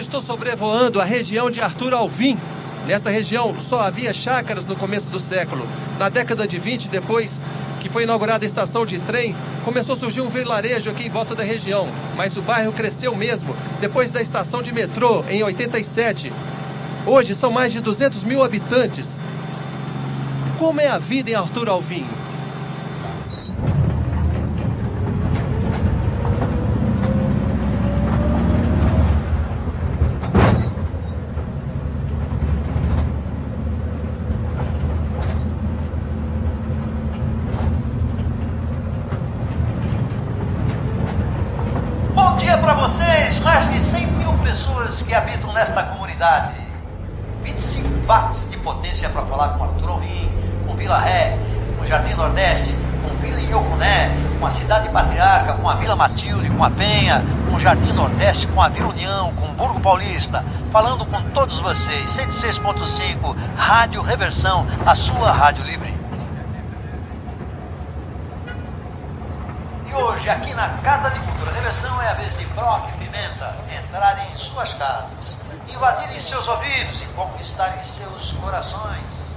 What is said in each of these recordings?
estou sobrevoando a região de Arthur Alvim. Nesta região só havia chácaras no começo do século. Na década de 20, depois que foi inaugurada a estação de trem, começou a surgir um vilarejo aqui em volta da região. Mas o bairro cresceu mesmo depois da estação de metrô, em 87. Hoje são mais de 200 mil habitantes. Como é a vida em Arthur Alvim? Bom dia para vocês, mais de 100 mil pessoas que habitam nesta comunidade. 25 watts de potência para falar com Arthur Alvim, com Vila Ré, com Jardim Nordeste, com Vila Inhocuné, com a Cidade Patriarca, com a Vila Matilde, com a Penha, com o Jardim Nordeste, com a Vila União, com o Burgo Paulista, falando com todos vocês. 106.5, Rádio Reversão, a sua rádio livre. E hoje, aqui na Casa de Cultura Reversão, é a vez de Brock e Pimenta entrarem em suas casas, invadirem seus ouvidos e conquistarem seus corações.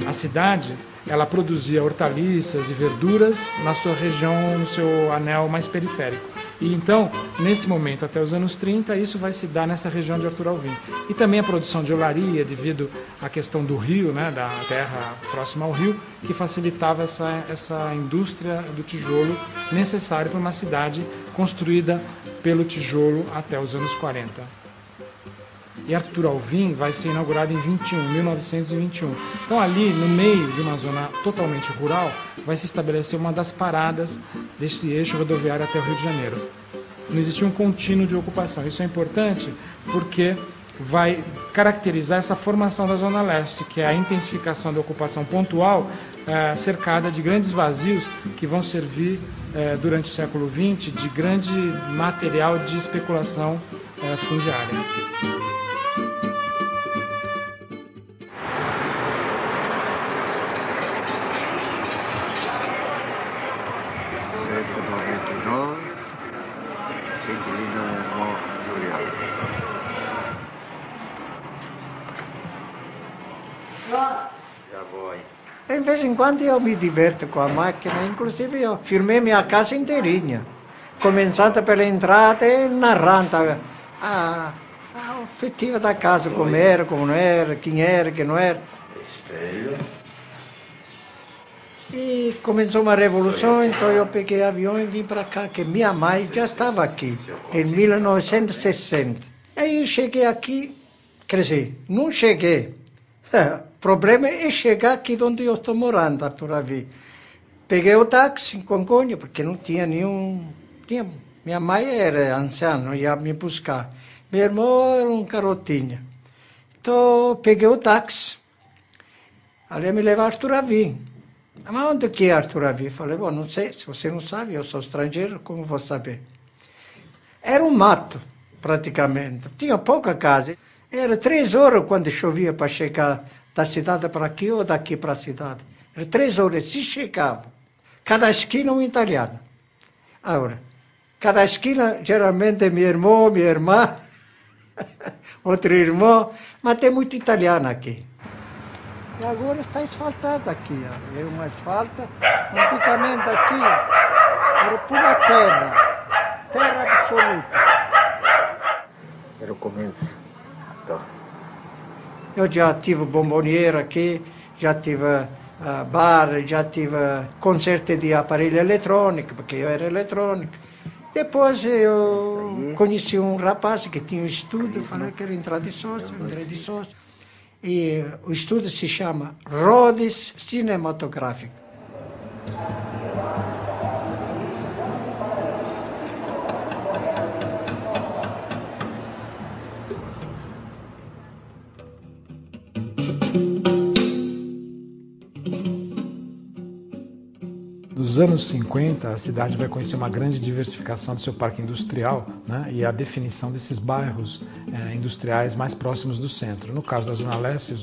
A cidade, ela produzia hortaliças e verduras na sua região, no seu anel mais periférico. E então, nesse momento, até os anos 30, isso vai se dar nessa região de Arthur Alvim. E também a produção de olaria, devido à questão do rio, né, da terra próxima ao rio, que facilitava essa indústria do tijolo necessária para uma cidade construída pelo tijolo até os anos 40. E Arthur Alvim vai ser inaugurado em 1921. Então ali, no meio de uma zona totalmente rural, vai se estabelecer uma das paradas desse eixo rodoviário até o Rio de Janeiro. Não existia um contínuo de ocupação. Isso é importante porque vai caracterizar essa formação da Zona Leste, que é a intensificação da ocupação pontual, cercada de grandes vazios que vão servir, durante o século XX, de grande material de especulação fundiária. De vez em quando eu me diverto com a máquina, inclusive eu firmei minha casa inteirinha, começando pela entrada e narrando a efetiva da casa, como não era, quem não era. E começou uma revolução, então eu peguei avião e vim para cá, que minha mãe já estava aqui, em 1960. Aí eu cheguei aqui, quer dizer, não cheguei. O problema é chegar aqui onde eu estou morando, Arthur Alvim. Peguei o táxi em Congonha, porque não tinha nenhum... Minha mãe era anciã, não ia me buscar. Meu irmão era um garotinho. Então, peguei o táxi. Ali me levou a Arthur Alvim. Mas onde que é Arthur Alvim? Falei, bom, não sei, se você não sabe, eu sou estrangeiro, como vou saber? Era um mato, praticamente. Tinha pouca casa. Era 3 horas quando chovia para chegar da cidade para aqui ou daqui para a cidade. Era 3 horas, se chegava. Cada esquina um italiano. Agora, cada esquina, geralmente, é meu irmão, minha irmã, outro irmão, mas tem muito italiano aqui. E agora está asfaltado aqui, ó. É uma asfalto. Antigamente aqui era pura terra absoluta. Era o começo. Eu já tive bomboniera aqui, já tive bar, já tive concerto de aparelho eletrônico, porque eu era eletrônico. Depois eu conheci um rapaz que tinha um estúdio, falei que era entrar de sócio, entrei de sócio. E o estudo se chama Rhodes Cinematográfico. Nos anos 50, a cidade vai conhecer uma grande diversificação do seu parque industrial, né, e a definição desses bairros industriais mais próximos do centro. No caso da Zona Leste,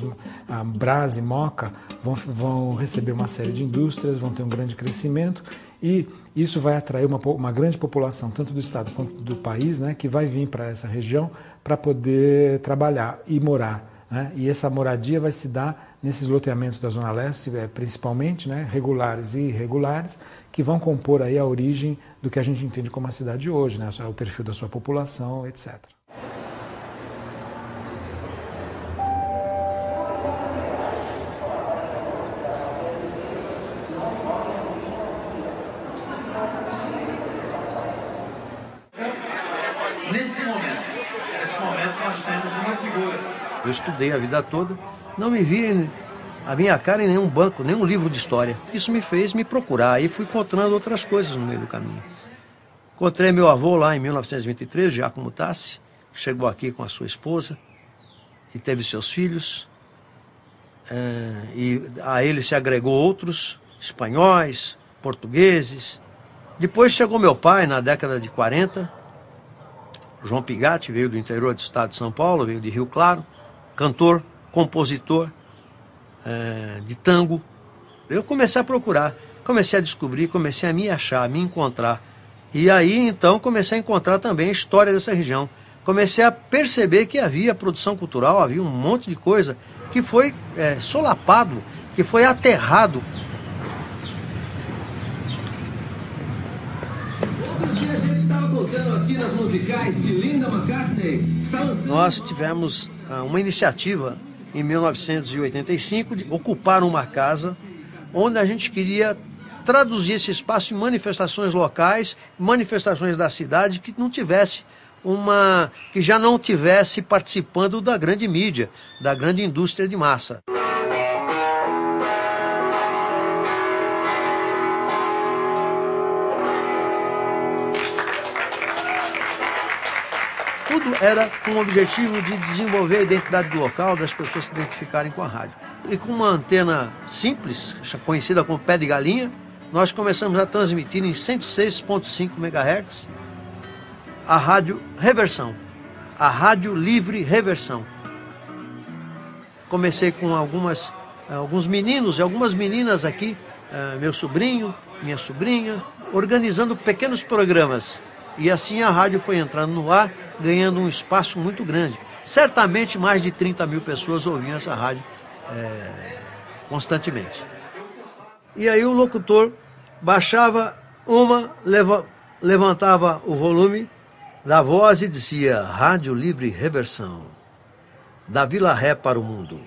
a Brás e Moca vão receber uma série de indústrias, vão ter um grande crescimento e isso vai atrair uma grande população, tanto do estado quanto do país, né, que vai vir para essa região para poder trabalhar e morar. Né? E essa moradia vai se dar nesses loteamentos da Zona Leste, principalmente, né, regulares e irregulares, que vão compor aí a origem do que a gente entende como a cidade hoje, né, o perfil da sua população, etc. Nesse momento nós temos uma figura. Eu estudei a vida toda, não me vi a minha cara em nenhum banco, nenhum livro de história. Isso me fez me procurar e fui encontrando outras coisas no meio do caminho. Encontrei meu avô lá em 1923, Giacomo Tassi, que chegou aqui com a sua esposa e teve seus filhos. E a ele se agregou outros, espanhóis, portugueses. Depois chegou meu pai na década de 40, João Pigatti, veio do interior do estado de São Paulo, veio de Rio Claro, cantor, compositor de tango. Eu comecei a procurar, comecei a descobrir, comecei a me achar, a me encontrar. E aí, então, comecei a encontrar também a história dessa região. Comecei a perceber que havia produção cultural, havia um monte de coisa que foi solapado, que foi aterrado. Outro dia a gente estava contando aqui nas musicais que Linda McCartney está lançando... Nós tivemos uma iniciativa em 1985 de ocupar uma casa onde a gente queria traduzir esse espaço em manifestações locais, manifestações da cidade que já não tivesse participando da grande mídia, da grande indústria de massa. Tudo era com o objetivo de desenvolver a identidade do local, das pessoas se identificarem com a rádio. E com uma antena simples, conhecida como pé de galinha, nós começamos a transmitir em 106.5 MHz a rádio Reversão, a rádio livre Reversão. Comecei com alguns meninos e algumas meninas aqui, meu sobrinho, minha sobrinha, organizando pequenos programas. E assim a rádio foi entrando no ar, ganhando um espaço muito grande. Certamente mais de 30 mil pessoas ouviam essa rádio constantemente. E aí o locutor baixava levantava o volume da voz e dizia: Rádio Livre Reversão, da Vila Ré para o mundo.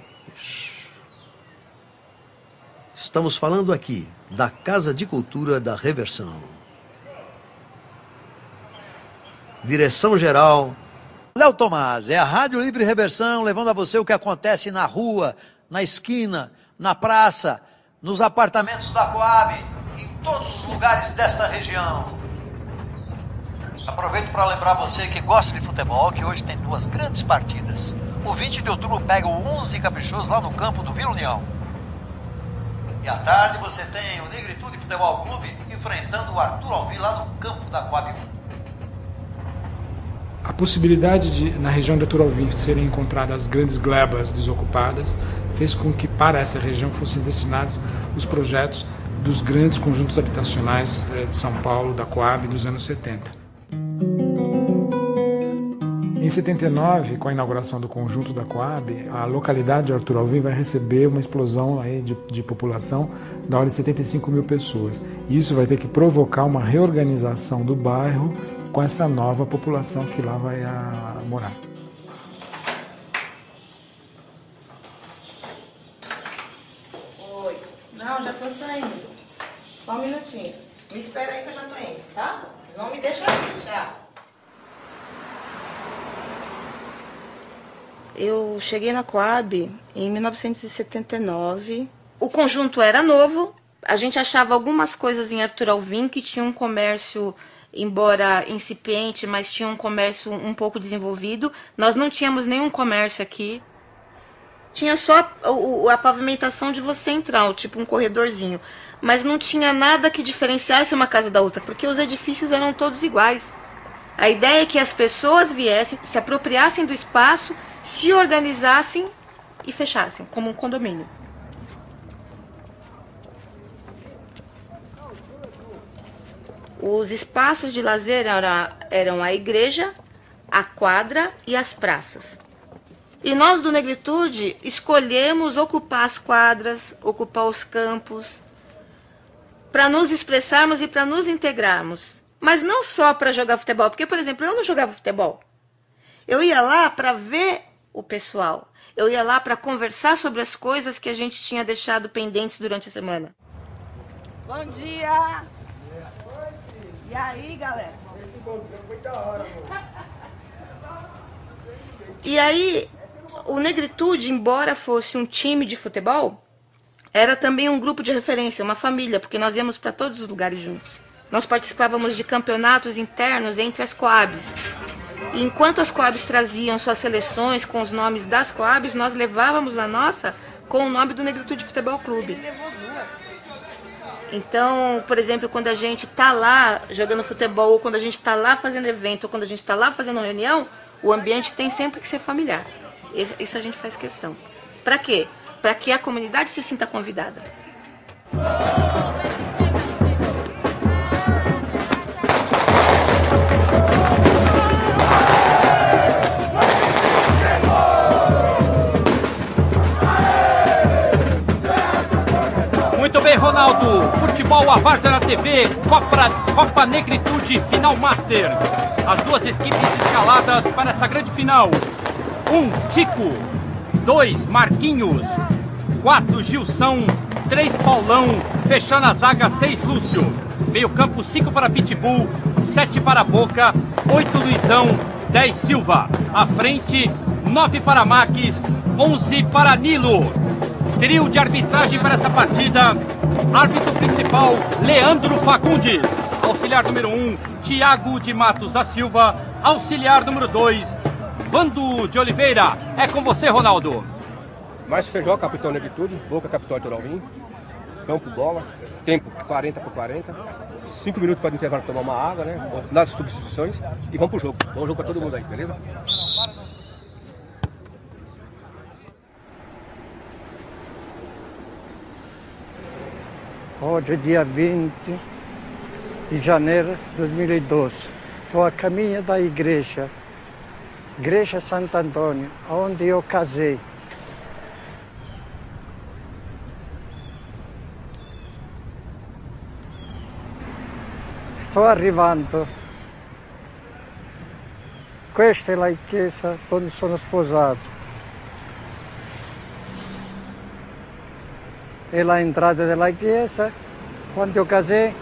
Estamos falando aqui da Casa de Cultura da Reversão. Direção-geral Léo Tomás. É a Rádio Livre Reversão, levando a você o que acontece na rua, na esquina, na praça, nos apartamentos da Coab, em todos os lugares desta região. Aproveito para lembrar você que gosta de futebol, que hoje tem duas grandes partidas. O 20 de outubro pega o 11 Caprichoso lá no campo do Vila União. E à tarde você tem o Negritude Futebol Clube enfrentando o Arthur Alvim lá no campo da Coab 1. A possibilidade de, na região de Arthur Alvim, serem encontradas grandes glebas desocupadas fez com que para essa região fossem destinados os projetos dos grandes conjuntos habitacionais de São Paulo, da Coab, dos anos 70. Em 79, com a inauguração do conjunto da Coab, a localidade de Arthur Alvim vai receber uma explosão aí de população da ordem de 75 mil pessoas. E isso vai ter que provocar uma reorganização do bairro com essa nova população que lá vai morar. Oi. Não, já tô saindo. Só um minutinho. Me espera aí que eu já tô indo, tá? Não me deixa aqui, tchau. Eu cheguei na Coab em 1979. O conjunto era novo. A gente achava algumas coisas em Arthur Alvim que tinha um comércio, embora incipiente, mas tinha um comércio um pouco desenvolvido. Nós não tínhamos nenhum comércio aqui. Tinha só a pavimentação de você entrar, tipo um corredorzinho. Mas não tinha nada que diferenciasse uma casa da outra, porque os edifícios eram todos iguais. A ideia é que as pessoas viessem, se apropriassem do espaço, se organizassem e fechassem, como um condomínio. Os espaços de lazer eram a igreja, a quadra e as praças. E nós do Negritude escolhemos ocupar as quadras, ocupar os campos, para nos expressarmos e para nos integrarmos. Mas não só para jogar futebol, porque, por exemplo, eu não jogava futebol. Eu ia lá para ver o pessoal. Eu ia lá para conversar sobre as coisas que a gente tinha deixado pendentes durante a semana. Bom dia! E aí, galera? E aí, o Negritude, embora fosse um time de futebol, era também um grupo de referência, uma família, porque nós íamos para todos os lugares juntos. Nós participávamos de campeonatos internos entre as Coabs. E enquanto as Coabs traziam suas seleções com os nomes das Coabs, nós levávamos a nossa com o nome do Negritude Futebol Clube. Ele levou duas. Então, por exemplo, quando a gente está lá jogando futebol, ou quando a gente está lá fazendo evento, ou quando a gente está lá fazendo reunião, o ambiente tem sempre que ser familiar. Isso a gente faz questão. Para quê? Para que a comunidade se sinta convidada. Muito bem, Ronaldo. Futebol a Várzea na TV, Copa Negritude Final Master. As duas equipes escaladas para essa grande final. 1, Tico. 2, Marquinhos. 4, Gilson. 3, Paulão. Fechando a zaga, 6, Lúcio. Meio campo, 5 para Pitbull. 7 para Boca. 8, Luizão. 10, Silva. À frente, 9 para Max. 11 para Nilo. Trio de arbitragem para essa partida. Árbitro principal, Leandro Fagundes. Auxiliar número 1, Tiago de Matos da Silva. Auxiliar número 2, Vando de Oliveira. É com você, Ronaldo. Márcio Feijó, capitão Negritude. Boca, capitão Arthur Alvim. Campo, bola. Tempo 40 por 40. 5 minutos para o intervalo tomar uma água, né? Nas substituições. E vamos pro jogo. Bom jogo para todo mundo aí, beleza? Hoje é dia 20 de janeiro de 2012. Estou a caminho da igreja Santo Antônio, onde eu casei. Estou arrivando. Questa é a chiesa onde sono sposato. E la entrata della chiesa, quando eu casei,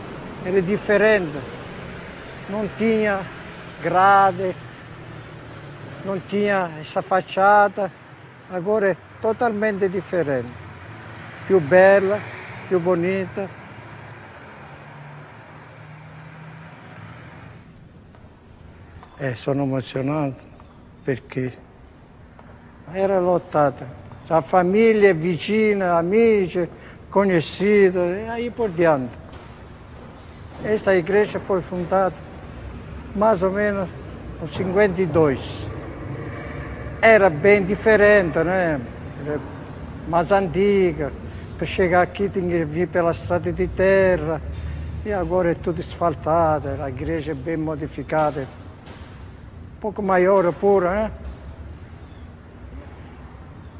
era diferente. Não tinha grade, não tinha essa fachada. Agora é totalmente diferente. Più bella, più bonita. Sono emozionato perché era lottata. A família vicina, amici, conhecidos, e aí por diante. Esta igreja foi fundada mais ou menos em 52. Era bem diferente, né? Era mais antiga. Para chegar aqui tinha que vir pela estrada de terra. E agora é tudo asfaltado, a igreja é bem modificada. Um pouco maior, pura, né?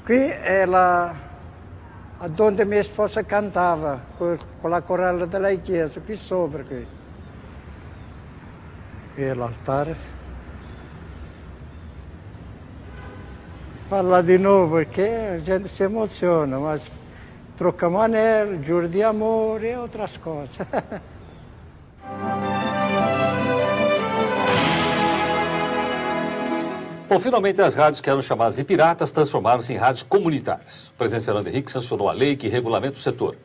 Qui è dove mia sposa cantava con la corale della chiesa, qui sopra. Qui è l'altare. Parla di noi perché la gente si emoziona, ma troccamo anelli, giuro di amore e altre cose. Bom, finalmente as rádios que eram chamadas de piratas transformaram-se em rádios comunitárias. O presidente Fernando Henrique sancionou a lei que regulamenta o setor.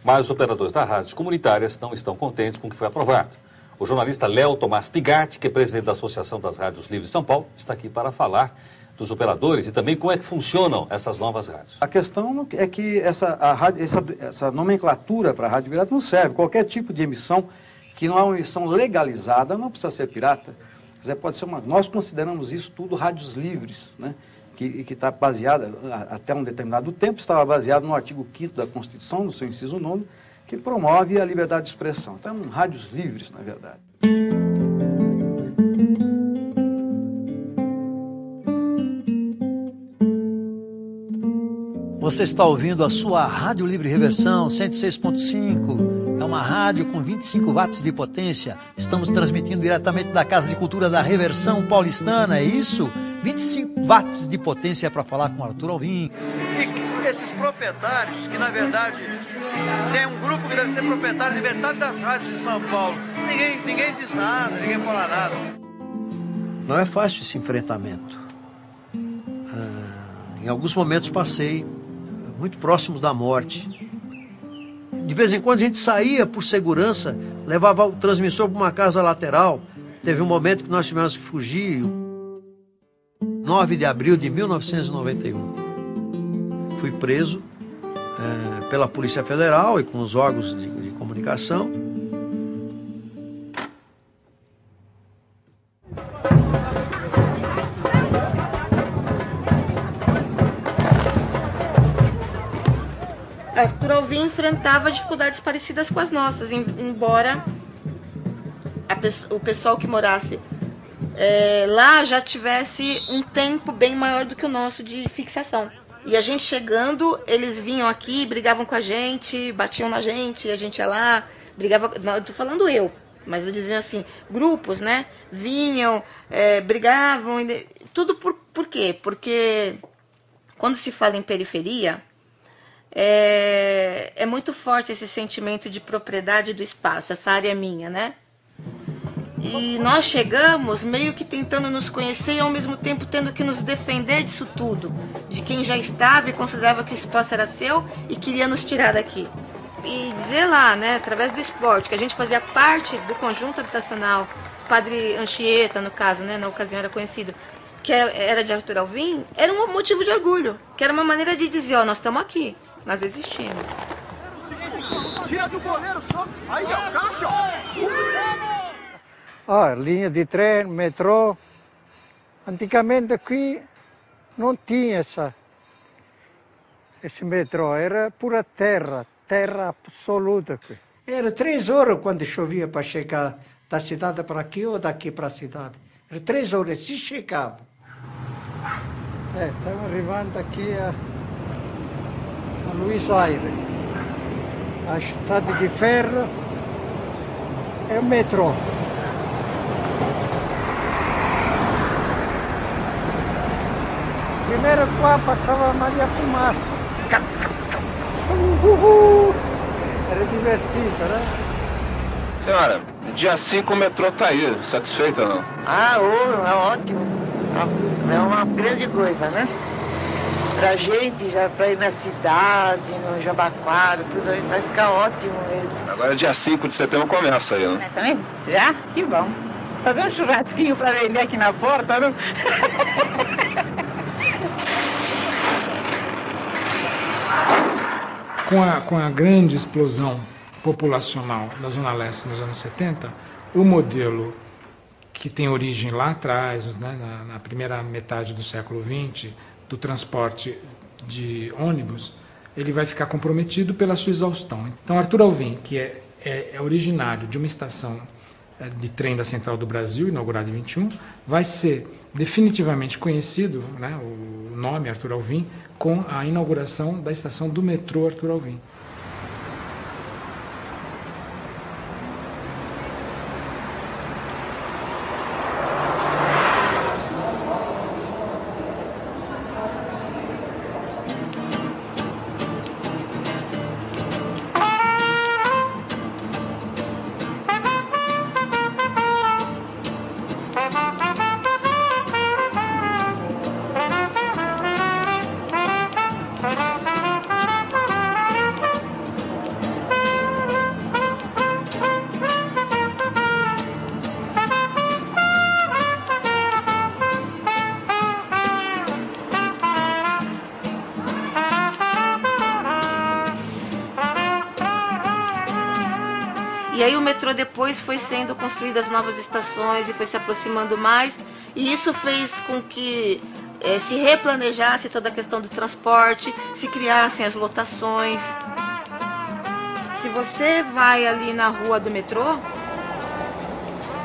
Mas os operadores das rádios comunitárias não estão contentes com o que foi aprovado. O jornalista Léo Tomás Pigatti, que é presidente da Associação das Rádios Livres de São Paulo, está aqui para falar dos operadores e também como é que funcionam essas novas rádios. A questão é que essa nomenclatura para a rádio pirata não serve. Qualquer tipo de emissão que não é uma emissão legalizada não precisa ser pirata. Quer dizer, pode ser nós consideramos isso tudo rádios livres, né? Que está baseada, até um determinado tempo, estava baseado no artigo 5º da Constituição, no seu inciso 9º, que promove a liberdade de expressão. Então, rádios livres, na verdade. Você está ouvindo a sua Rádio Livre Reversão 106.5. É uma rádio com 25 watts de potência. Estamos transmitindo diretamente da Casa de Cultura da Reversão Paulistana, é isso? 25 watts de potência para falar com Arthur Alvim. E esses proprietários, que na verdade tem um grupo que deve ser proprietário de metade das rádios de São Paulo. Ninguém diz nada, ninguém fala nada. Não é fácil esse enfrentamento. Em alguns momentos passei muito próximos da morte. De vez em quando a gente saía por segurança, levava o transmissor para uma casa lateral. Teve um momento que nós tivemos que fugir, 9 de abril de 1991. Fui preso pela Polícia Federal e com os órgãos de comunicação. Arthur Alvim enfrentava dificuldades parecidas com as nossas, embora o pessoal que morasse lá já tivesse um tempo bem maior do que o nosso de fixação. E a gente chegando, eles vinham aqui, brigavam com a gente, batiam na gente, a gente ia lá, brigava. Não, eu tô falando eu, mas eu dizia assim, grupos, né? Vinham, brigavam, tudo por quê? Porque quando se fala em periferia, é muito forte esse sentimento de propriedade do espaço, essa área é minha, né? E nós chegamos meio que tentando nos conhecer e ao mesmo tempo tendo que nos defender disso tudo, de quem já estava e considerava que o espaço era seu e queria nos tirar daqui. E dizer lá, né, através do esporte, que a gente fazia parte do conjunto habitacional, Padre Anchieta, no caso, né, na ocasião era conhecido, que era de Arthur Alvim, era um motivo de orgulho, que era uma maneira de dizer, ó, nós estamos aqui, nós existimos. Tira do goleiro só, aí ó, caixa, linha de trem, metrô. Antigamente aqui não tinha esse metrô, era pura terra absoluta aqui. Era 3 horas quando chovia para chegar da cidade para aqui ou daqui para a cidade. Era 3 horas, se chegava. Estamos arrivando aqui a Luiz Aires. A estrada de ferro é o metrô. Primeiro qua passava Maria Fumaça. Era divertido, né? Senhora, dia 5 o metrô tá aí, satisfeita não? É ótimo. É uma grande coisa, né? Pra gente, já pra ir na cidade, no Jabaquara, tudo aí, vai ficar ótimo mesmo. Agora dia 5 de setembro começa aí, né? Também? Já? Que bom. Fazer um churrasquinho pra vender aqui na porta, não? Com a grande explosão populacional da Zona Leste nos anos 70, o modelo que tem origem lá atrás, né, na primeira metade do século XX, do transporte de ônibus, ele vai ficar comprometido pela sua exaustão. Então, Arthur Alvim, que é originário de uma estação de trem da Central do Brasil, inaugurada em 21, vai ser definitivamente conhecido, né, o nome Arthur Alvim, com a inauguração da estação do metrô Arthur Alvim. E aí o metrô depois foi sendo construídas novas estações e foi se aproximando mais. E isso fez com que se replanejasse toda a questão do transporte, se criassem as lotações. Se você vai ali na rua do metrô,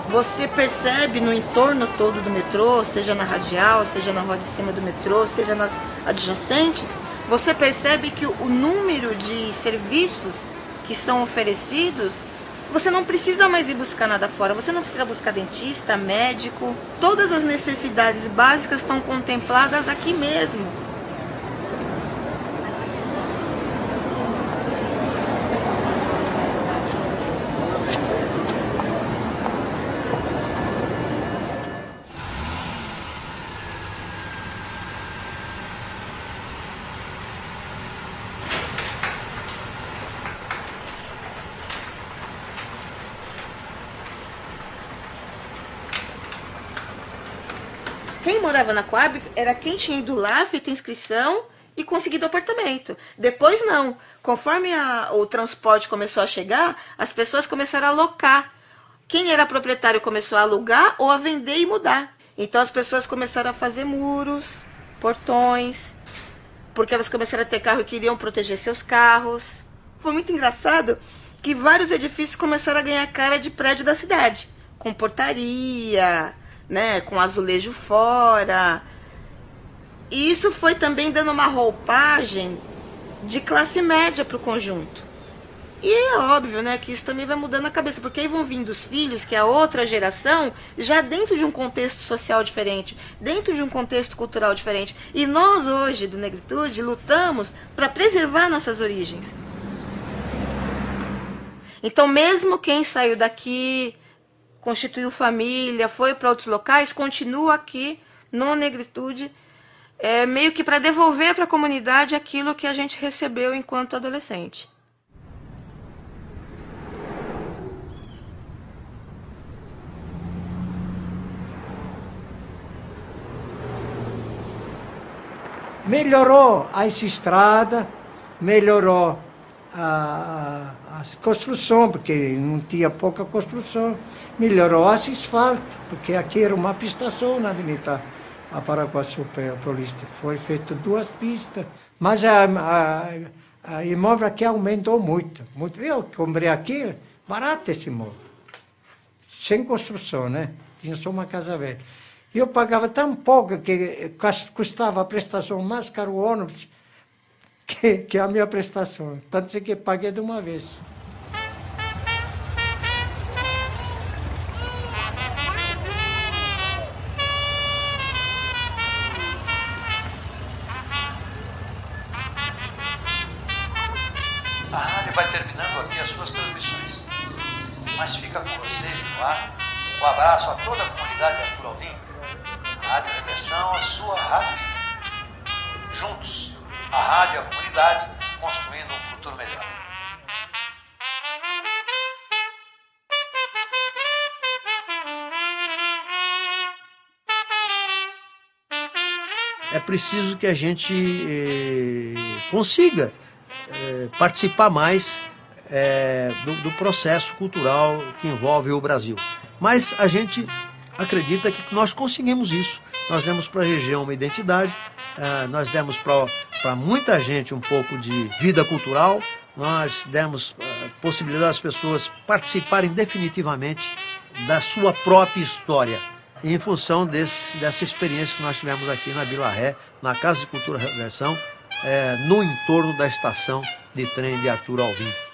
você percebe no entorno todo do metrô, seja na radial, seja na rua de cima do metrô, seja nas adjacentes, você percebe que o número de serviços que são oferecidos, você não precisa mais ir buscar nada fora, você não precisa buscar dentista, médico, todas as necessidades básicas estão contempladas aqui mesmo. Quem morava na Coab era quem tinha ido lá, feito inscrição e conseguido apartamento. Depois não. Conforme o transporte começou a chegar, as pessoas começaram a alocar. Quem era proprietário começou a alugar ou a vender e mudar. Então as pessoas começaram a fazer muros, portões, porque elas começaram a ter carro e queriam proteger seus carros. Foi muito engraçado que vários edifícios começaram a ganhar cara de prédio da cidade, com portaria, né, com azulejo fora. E isso foi também dando uma roupagem de classe média para o conjunto. E é óbvio, né, que isso também vai mudando a cabeça, porque aí vão vindo os filhos, que é a outra geração, já dentro de um contexto social diferente, dentro de um contexto cultural diferente. E nós hoje, do Negritude, lutamos para preservar nossas origens. Então, mesmo quem saiu daqui, constituiu família, foi para outros locais, continua aqui no Negritude, meio que para devolver para a comunidade aquilo que a gente recebeu enquanto adolescente. Melhorou as estradas, melhorou a construção, porque não tinha pouca construção, melhorou as asfalto, porque aqui era uma pistação na Avenida Paraguaçu Paulista. Foi feito 2 pistas, mas a imóvel aqui aumentou muito, muito. Eu comprei aqui, barato esse imóvel, sem construção, né? Tinha só uma casa velha. E eu pagava tão pouco que custava a prestação mais caro o ônibus que a minha prestação. Tanto que paguei de uma vez. A rádio vai terminando aqui as suas transmissões. Mas fica com vocês no ar um abraço a toda a comunidade de Arthur Alvim. Rádio Reversão, a sua rádio. Juntos, a rádio e a comunidade, construindo um futuro melhor. É preciso que a gente consiga participar mais do processo cultural que envolve o Brasil. Mas a gente acredita que nós conseguimos isso. Nós demos para a região uma identidade, nós demos para muita gente um pouco de vida cultural, nós demos possibilidade das pessoas participarem definitivamente da sua própria história, em função dessa experiência que nós tivemos aqui na Vila Ré, na Casa de Cultura Reversão, no entorno da estação de trem de Arthur Alvim.